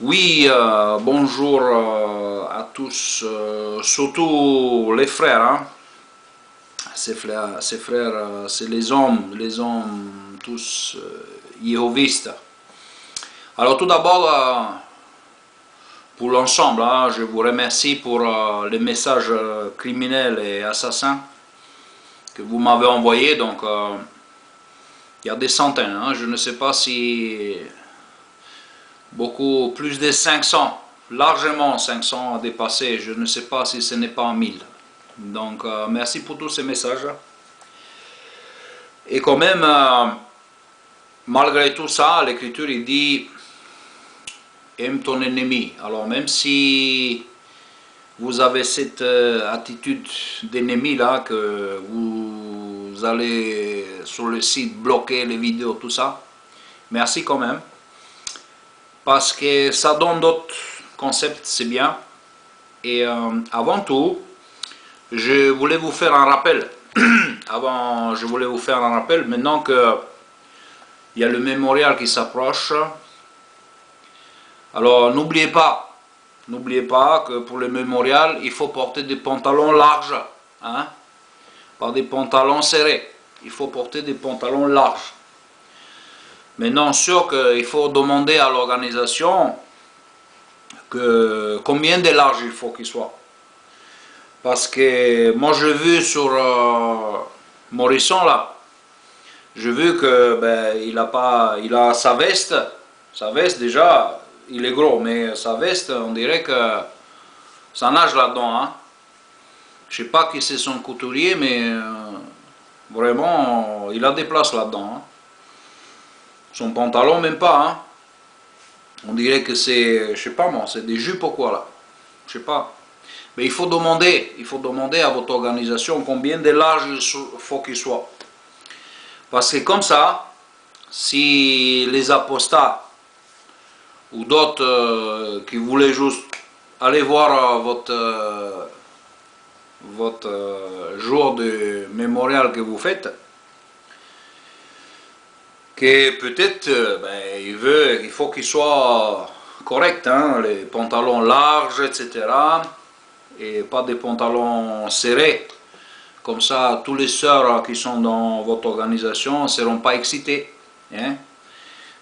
Oui, bonjour à tous, surtout les frères, hein. Ces frères, c'est les hommes tous yéhovistes. Alors tout d'abord, pour l'ensemble, hein, je vous remercie pour les messages criminels et assassins que vous m'avez envoyés. Donc, il y a des centaines, hein, je ne sais pas si beaucoup, plus de 500, largement 500 dépassés, je ne sais pas si ce n'est pas 1000. Donc merci pour tous ces messages. Et quand même, malgré tout ça, l'Écriture il dit aime ton ennemi. Alors même si vous avez cette attitude d'ennemi là, que vous allez sur le site bloquer les vidéos, tout ça, merci quand même. Parce que ça donne d'autres concepts, c'est bien. Et avant tout, je voulais vous faire un rappel. Je voulais vous faire un rappel, maintenant que il y a le mémorial qui s'approche. Alors n'oubliez pas que pour le mémorial, il faut porter des pantalons larges, hein, pas des pantalons serrés. Il faut porter des pantalons larges. Maintenant, sûr qu'il faut demander à l'organisation combien de large il faut qu'il soit. Parce que moi j'ai vu sur Morisson là, j'ai vu que il a sa veste déjà, il est gros, mais sa veste, on dirait que ça nage là-dedans, hein. Je sais pas qui c'est son couturier, mais vraiment, il a des places là-dedans, hein. Son pantalon même pas, hein. On dirait que c'est, je sais pas moi, c'est des jupes ou quoi là, je sais pas. Mais il faut demander à votre organisation combien de large il faut qu'il soit. Parce que comme ça, si les apostats ou d'autres qui voulaient juste aller voir votre jour de mémorial que vous faites, que peut-être il faut qu'il soit correct, hein, les pantalons larges, etc. Et pas des pantalons serrés. Comme ça, tous les sœurs qui sont dans votre organisation ne seront pas excitées, hein.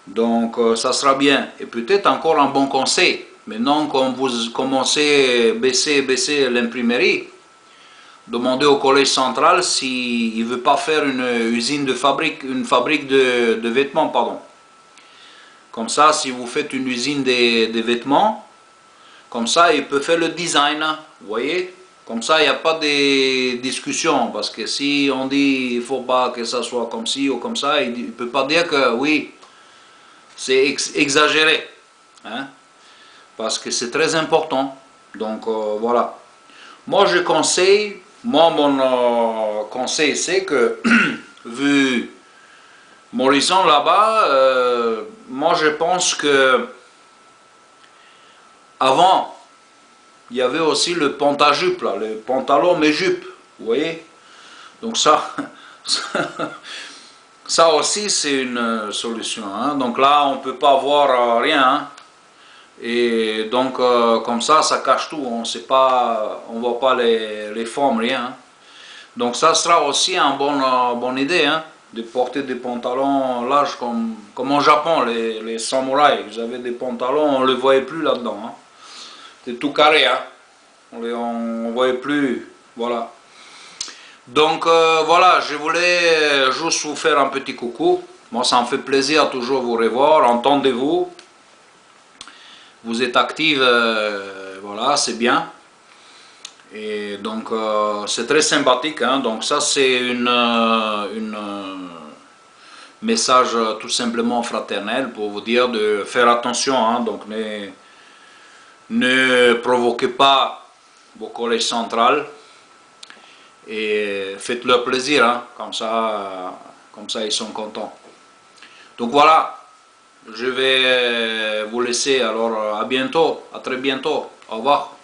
Donc, ça sera bien. Et peut-être encore un bon conseil. Maintenant, quand vous commencez à baisser l'imprimerie, demandez au collège central s'il ne veut pas faire une fabrique de vêtements, pardon. Comme ça, si vous faites une usine de vêtements, comme ça, il peut faire le design, vous voyez. Comme ça, il n'y a pas de discussion, parce que si on dit il ne faut pas que ça soit comme ci ou comme ça, il ne peut pas dire que oui, c'est exagéré, hein, parce que c'est très important. Donc voilà. Moi, mon conseil, c'est que, vu Morisson là-bas, moi je pense que avant, il y avait aussi le pantajupe, là, le pantalon mais jupe, vous voyez. Donc ça, ça aussi c'est une solution, hein. Donc là, on ne peut pas voir rien, hein. Et donc comme ça cache tout, on sait pas, on voit pas les formes, rien, hein. Donc ça sera aussi une bonne idée, hein, de porter des pantalons larges comme au Japon, les samouraïs. Ils avaient des pantalons, on ne les voyait plus là-dedans, hein. C'est tout carré, hein. On ne voyait plus, voilà. Donc voilà, je voulais juste vous faire un petit coucou. Moi, ça me fait plaisir toujours vous revoir, entendez-vous. Vous êtes active, voilà, c'est bien. Et donc c'est très sympathique, hein. Donc ça c'est une message tout simplement fraternel pour vous dire de faire attention, hein. Donc ne provoquez pas vos collèges centrales et faites-leur plaisir, hein. Comme ça ils sont contents. Donc voilà, je vais vous laisser, alors à bientôt, à très bientôt, au revoir.